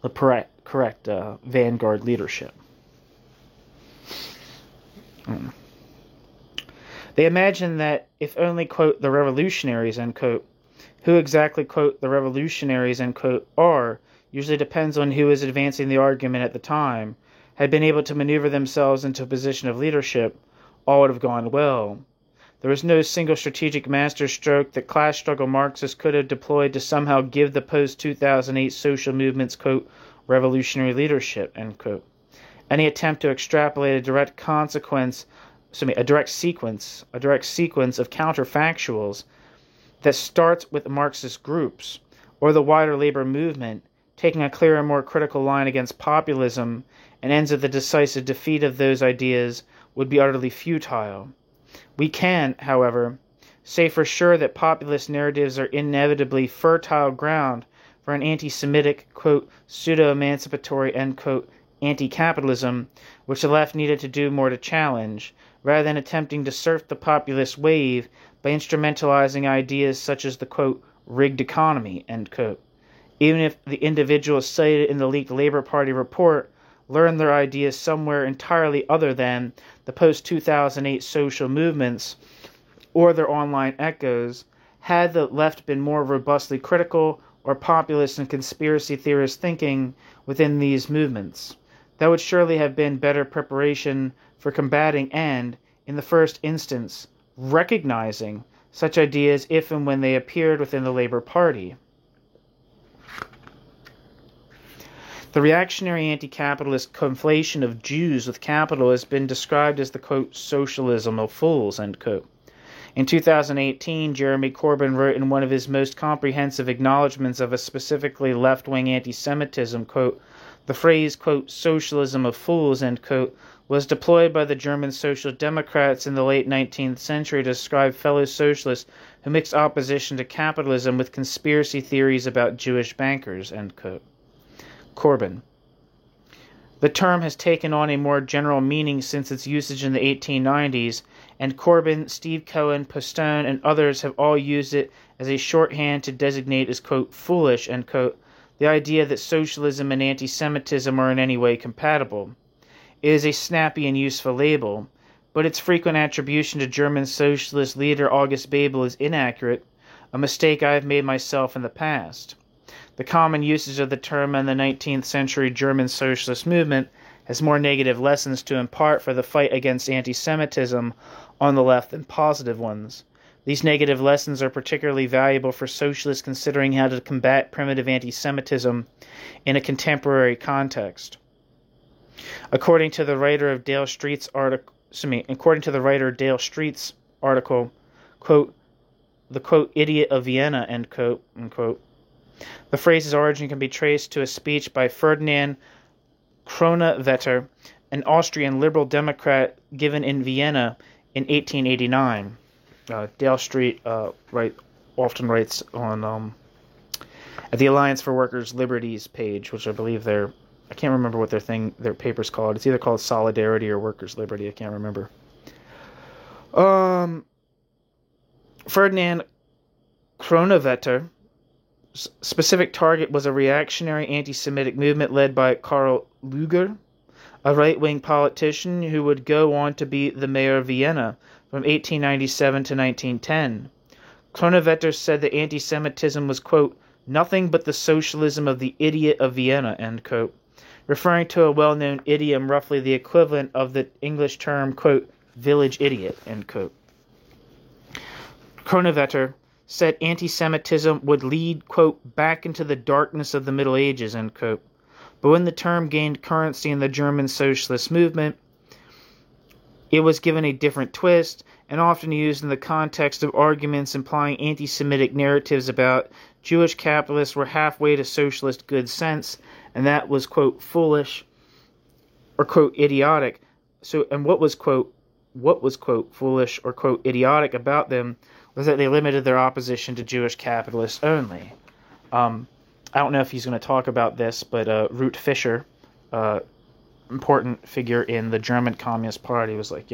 Speaker 1: the correct vanguard leadership. They imagine that if only, quote, the revolutionaries, end quote, who exactly, quote, the revolutionaries, end quote, are, usually depends on who is advancing the argument at the time, had been able to maneuver themselves into a position of leadership, all would have gone well. There was no single strategic masterstroke that class struggle Marxists could have deployed to somehow give the post-2008 social movements, quote, revolutionary leadership, end quote. Any attempt to extrapolate a direct sequence of counterfactuals that starts with Marxist groups or the wider labor movement, taking a clearer, more critical line against populism and ends at the decisive defeat of those ideas would be utterly futile. We can, however, say for sure that populist narratives are inevitably fertile ground for an anti-Semitic, quote, pseudo-emancipatory, end quote, anti-capitalism, which the left needed to do more to challenge, rather than attempting to surf the populist wave by instrumentalizing ideas such as the, quote, rigged economy, end quote. Even if the individuals cited in the leaked Labour Party report learned their ideas somewhere entirely other than the post-2008 social movements or their online echoes, had the left been more robustly critical or populist and conspiracy theorist thinking within these movements, that would surely have been better preparation for combating and, in the first instance, recognizing such ideas if and when they appeared within the Labour Party. The reactionary anti-capitalist conflation of Jews with capital has been described as the, quote, socialism of fools, end quote. In 2018, Jeremy Corbyn wrote in one of his most comprehensive acknowledgments of a specifically left-wing anti-Semitism, quote, the phrase, quote, socialism of fools, end quote, was deployed by the German Social Democrats in the late 19th century to describe fellow socialists who mixed opposition to capitalism with conspiracy theories about Jewish bankers, end quote. Corbyn. The term has taken on a more general meaning since its usage in the 1890s, and Corbyn, Steve Cohen, Postone, and others have all used it as a shorthand to designate as, quote, foolish, end quote, the idea that socialism and anti-Semitism are in any way compatible. It is a snappy and useful label, but its frequent attribution to German socialist leader August Bebel is inaccurate, a mistake I have made myself in the past. The common usage of the term in the 19th century German socialist movement has more negative lessons to impart for the fight against anti-Semitism on the left than positive ones. These negative lessons are particularly valuable for socialists considering how to combat primitive anti-Semitism in a contemporary context. According to the writer of Dale Street's article, quote, the quote, idiot of Vienna, end quote, unquote. The phrase's origin can be traced to a speech by Ferdinand Kronawetter, an Austrian liberal Democrat, given in Vienna in 1889. Dale Street often writes on at the Alliance for Workers' Liberties page, which I believe I can't remember what their paper's called. It's either called Solidarity or Workers' Liberty. I can't remember. Ferdinand Kronawetter. Specific target was a reactionary anti-Semitic movement led by Karl Lueger, a right-wing politician who would go on to be the mayor of Vienna from 1897 to 1910. Kronawetter said that anti-Semitism was, quote, nothing but the socialism of the idiot of Vienna, end quote, referring to a well-known idiom roughly the equivalent of the English term, quote, village idiot, end quote. Kronawetter said anti-Semitism would lead, quote, back into the darkness of the Middle Ages, end quote. But when the term gained currency in the German socialist movement, it was given a different twist and often used in the context of arguments implying anti-Semitic narratives about Jewish capitalists were halfway to socialist good sense, and that was, quote, foolish or, quote, idiotic. So, and what was, quote, foolish or, quote, idiotic about them was that they limited their opposition to Jewish capitalists only. I don't know if he's going to talk about this, but Ruth Fischer, important figure in the German Communist Party, was like,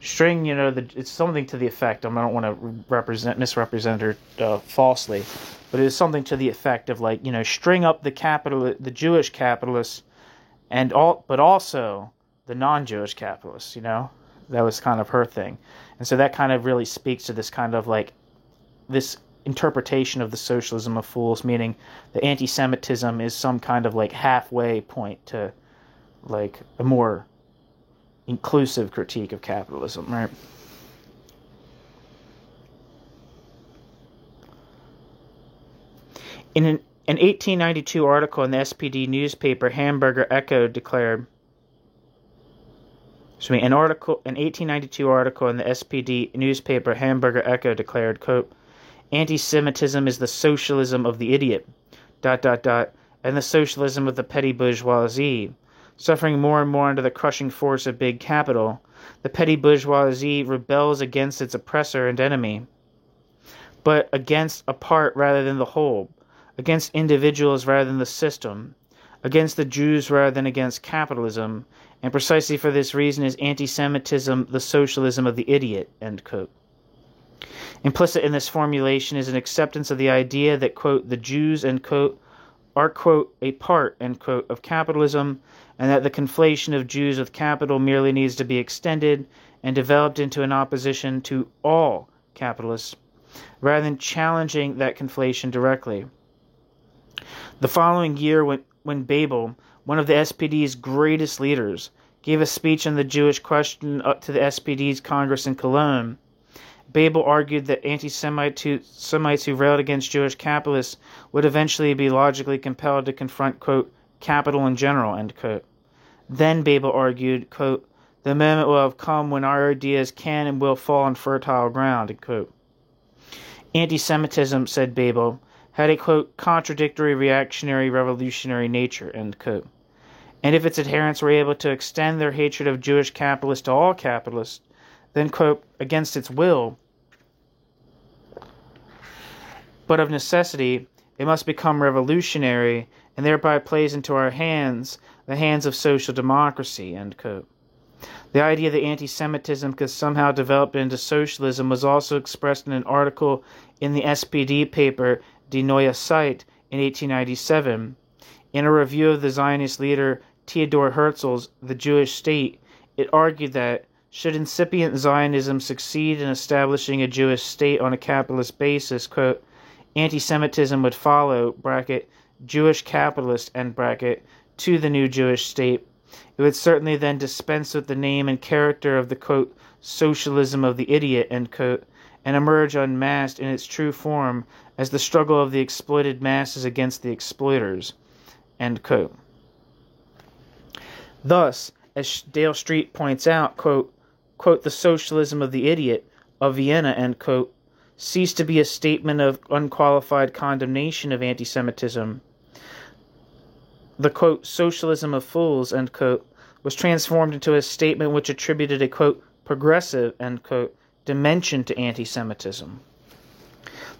Speaker 1: string, it's something to the effect. I don't want to misrepresent her falsely, but it is something to the effect of like, string up the Jewish capitalists, but also the non-Jewish capitalists, that was kind of her thing. And so that kind of really speaks to this kind of like, this interpretation of the socialism of fools, meaning that anti-Semitism is some kind of like halfway point to like a more inclusive critique of capitalism, right? In an 1892 article in the SPD newspaper Hamburger Echo declared, an 1892 article in the SPD newspaper Hamburger Echo declared, quote, anti-Semitism is the socialism of the idiot, ... and the socialism of the petty bourgeoisie. Suffering more and more under the crushing force of big capital, the petty bourgeoisie rebels against its oppressor and enemy, but against a part rather than the whole, against individuals rather than the system, against the Jews rather than against capitalism, and precisely for this reason is anti-Semitism the socialism of the idiot, end quote. Implicit in this formulation is an acceptance of the idea that, quote, the Jews, end quote, are, quote, a part, end quote, of capitalism, and that the conflation of Jews with capital merely needs to be extended and developed into an opposition to all capitalists, rather than challenging that conflation directly. The following year, when Bebel, one of the SPD's greatest leaders, gave a speech on the Jewish question to the SPD's Congress in Cologne, Bebel argued that anti-Semites who railed against Jewish capitalists would eventually be logically compelled to confront, quote, capital in general, end quote. Then Bebel argued, quote, the moment will have come when our ideas can and will fall on fertile ground, end quote. Anti-Semitism, said Bebel, had a, quote, contradictory reactionary revolutionary nature, end quote. And if its adherents were able to extend their hatred of Jewish capitalists to all capitalists, then, quote, against its will, but of necessity, it must become revolutionary, and thereby plays into our hands, the hands of social democracy, end quote. The idea that anti-Semitism could somehow develop into socialism was also expressed in an article in the SPD paper Die Neue Zeit in 1897. In a review of the Zionist leader Theodor Herzl's The Jewish State, it argued that, should incipient Zionism succeed in establishing a Jewish state on a capitalist basis, quote, anti-Semitism would follow, bracket, Jewish capitalist, end bracket, to the new Jewish state. It would certainly then dispense with the name and character of the, quote, socialism of the idiot, end quote, and emerge unmasked in its true form as the struggle of the exploited masses against the exploiters, end quote. Thus, as Dale Street points out, quote, the socialism of the idiot of Vienna, end quote, ceased to be a statement of unqualified condemnation of anti-Semitism. The, quote, socialism of fools, end quote, was transformed into a statement which attributed a, quote, progressive, end quote, dimension to anti-Semitism.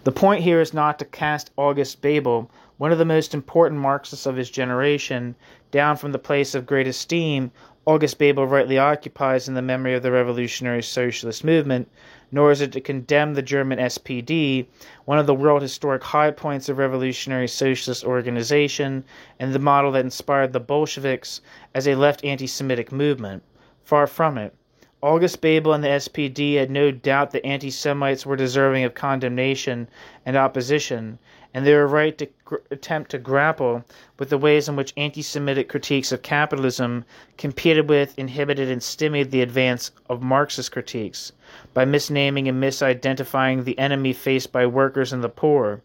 Speaker 1: The point here is not to cast August Bebel, one of the most important Marxists of his generation, down from the place of great esteem August Bebel rightly occupies in the memory of the revolutionary socialist movement, nor is it to condemn the German SPD, one of the world historic high points of revolutionary socialist organization, and the model that inspired the Bolsheviks as a left anti-Semitic movement. Far from it. August Bebel and the SPD had no doubt that anti-Semites were deserving of condemnation and opposition, and they were right to attempt to grapple with the ways in which anti-Semitic critiques of capitalism competed with, inhibited, and stymied the advance of Marxist critiques by misnaming and misidentifying the enemy faced by workers and the poor,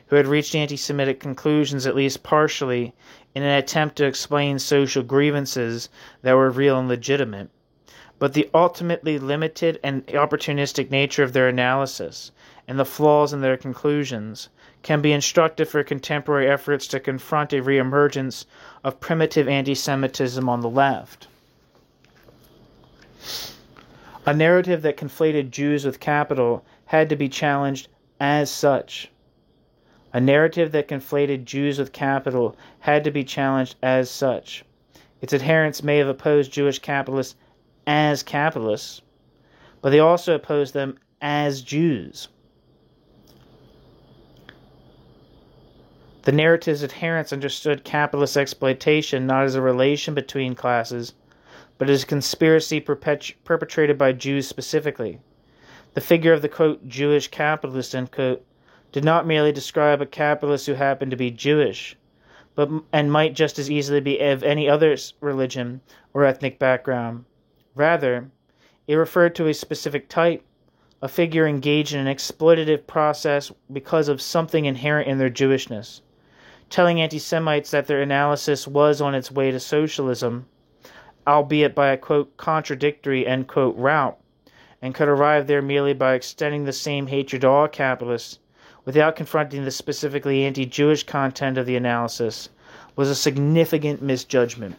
Speaker 1: who had reached anti-Semitic conclusions at least partially in an attempt to explain social grievances that were real and legitimate. But the ultimately limited and opportunistic nature of their analysis and the flaws in their conclusions can be instructive for contemporary efforts to confront a reemergence of primitive anti-Semitism on the left. A narrative that conflated Jews with capital had to be challenged as such. A narrative that conflated Jews with capital had to be challenged as such. Its adherents may have opposed Jewish capitalists as capitalists, but they also opposed them as Jews. The narrative's adherents understood capitalist exploitation not as a relation between classes, but as a conspiracy perpetrated by Jews specifically. The figure of the, quote, Jewish capitalist, end quote, did not merely describe a capitalist who happened to be Jewish, and might just as easily be of any other religion or ethnic background. Rather, it referred to a specific type, a figure engaged in an exploitative process because of something inherent in their Jewishness, telling anti-Semites that their analysis was on its way to socialism, albeit by a, quote, contradictory, end quote, route, and could arrive there merely by extending the same hatred to all capitalists without confronting the specifically anti-Jewish content of the analysis, was a significant misjudgment.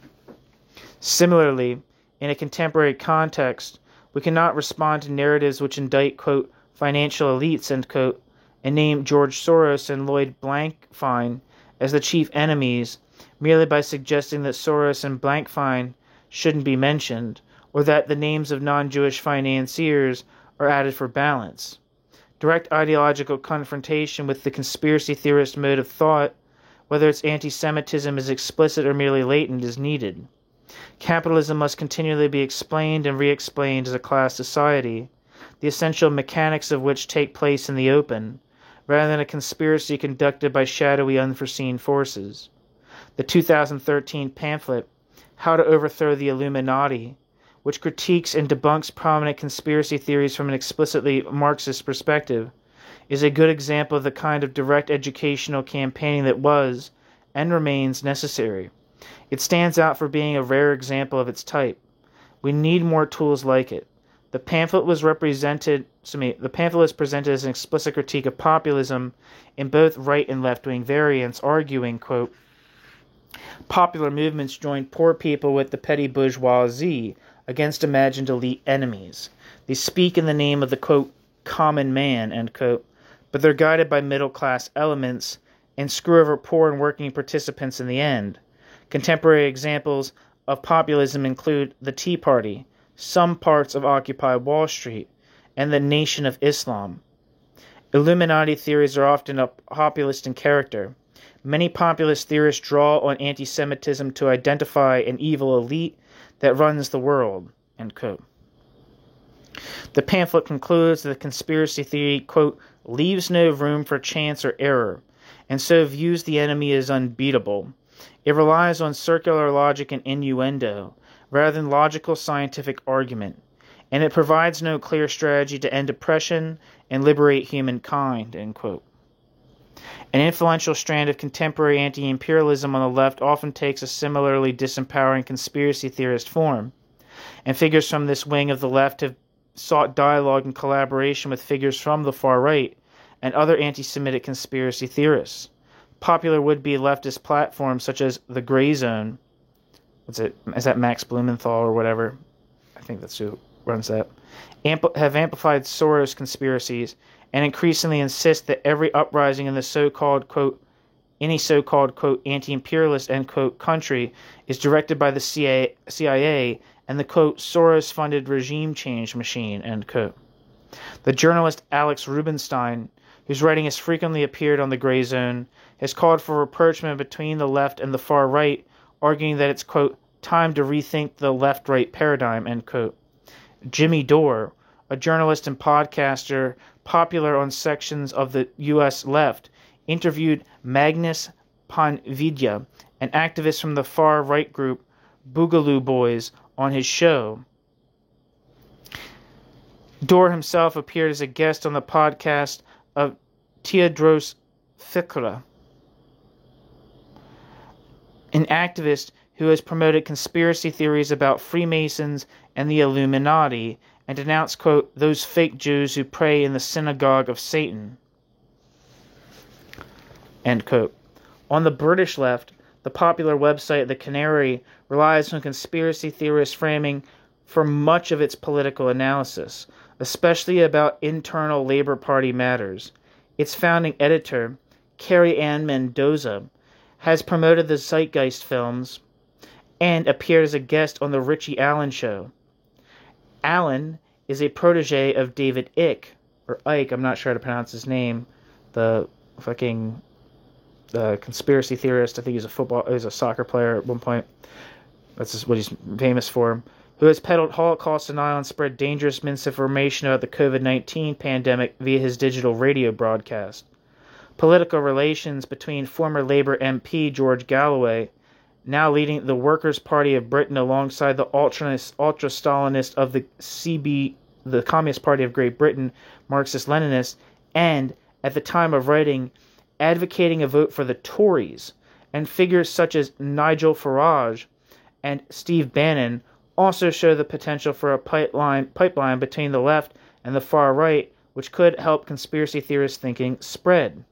Speaker 1: Similarly, in a contemporary context, we cannot respond to narratives which indict, quote, financial elites, end quote, and name George Soros and Lloyd Blankfein as the chief enemies merely by suggesting that Soros and Blankfein shouldn't be mentioned, or that the names of non-Jewish financiers are added for balance. Direct ideological confrontation with the conspiracy theorist mode of thought, whether its anti-Semitism is explicit or merely latent, is needed. Capitalism must continually be explained and re-explained as a class society, the essential mechanics of which take place in the open, rather than a conspiracy conducted by shadowy unforeseen forces. The 2013 pamphlet, How to Overthrow the Illuminati, which critiques and debunks prominent conspiracy theories from an explicitly Marxist perspective, is a good example of the kind of direct educational campaigning that was, and remains, necessary. It stands out for being a rare example of its type. We need more tools like it. The pamphlet is presented as an explicit critique of populism in both right and left-wing variants, arguing, quote, popular movements join poor people with the petty bourgeoisie against imagined elite enemies. They speak in the name of the, quote, common man, end quote, but they're guided by middle-class elements and screw over poor and working participants in the end. Contemporary examples of populism include the Tea Party, some parts of Occupy Wall Street, and the Nation of Islam. Illuminati theories are often populist in character. Many populist theorists draw on anti-Semitism to identify an evil elite that runs the world, end quote. The pamphlet concludes that the conspiracy theory, quote, leaves no room for chance or error, and so views the enemy as unbeatable. It relies on circular logic and innuendo, rather than logical scientific argument, and it provides no clear strategy to end oppression and liberate humankind, end quote. An influential strand of contemporary anti-imperialism on the left often takes a similarly disempowering conspiracy theorist form, and figures from this wing of the left have sought dialogue and collaboration with figures from the far right and other anti-Semitic conspiracy theorists. Popular would-be leftist platforms such as the Gray Zone, is that Max Blumenthal or whatever? I think that's who runs that. Have amplified Soros conspiracies and increasingly insist that every uprising in the so-called, quote, any so-called, quote, anti-imperialist, end quote, country is directed by the CIA and the, quote, Soros-funded regime change machine, end quote. The journalist Alex Rubinstein, whose writing has frequently appeared on the Gray Zone, has called for rapprochement between the left and the far right, arguing that it's, quote, time to rethink the left-right paradigm, end quote. Jimmy Dore, a journalist and podcaster popular on sections of the U.S. left, interviewed Magnus Panvidya, an activist from the far-right group Boogaloo Boys, on his show. Dore himself appeared as a guest on the podcast of Tedros Fikra, an activist who has promoted conspiracy theories about Freemasons and the Illuminati, and denounced, quote, those fake Jews who pray in the synagogue of Satan, end quote. On the British left, the popular website The Canary relies on conspiracy theorist framing for much of its political analysis, especially about internal Labour Party matters. Its founding editor, Carrie Ann Mendoza, has promoted the Zeitgeist films and appeared as a guest on The Richie Allen Show. Allen is a protege of David Icke, or Ike, I'm not sure how to pronounce his name, the fucking conspiracy theorist. I think he was a soccer player at one point. That's just what he's famous for. Who has peddled Holocaust denial and spread dangerous misinformation about the COVID-19 pandemic via his digital radio broadcast. Political relations between former Labour MP George Galloway, now leading the Workers' Party of Britain alongside the ultra-Stalinist of the Communist Party of Great Britain, Marxist-Leninists, and, at the time of writing, advocating a vote for the Tories, and figures such as Nigel Farage and Steve Bannon also show the potential for a pipeline between the left and the far right, which could help conspiracy theorist thinking spread.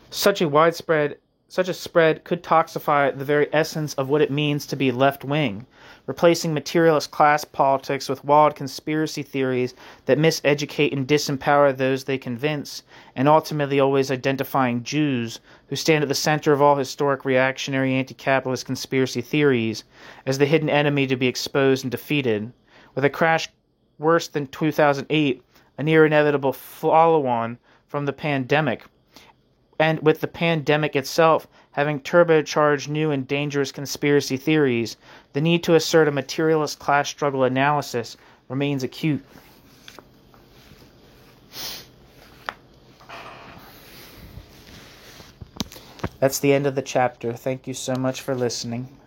Speaker 1: Such a spread could toxify the very essence of what it means to be left-wing, replacing materialist class politics with wild conspiracy theories that miseducate and disempower those they convince, and ultimately always identifying Jews, who stand at the center of all historic reactionary anti-capitalist conspiracy theories, as the hidden enemy to be exposed and defeated. With a crash worse than 2008, a near-inevitable follow-on from the pandemic, and with the pandemic itself having turbocharged new and dangerous conspiracy theories, the need to assert a materialist class struggle analysis remains acute. That's the end of the chapter. Thank you so much for listening.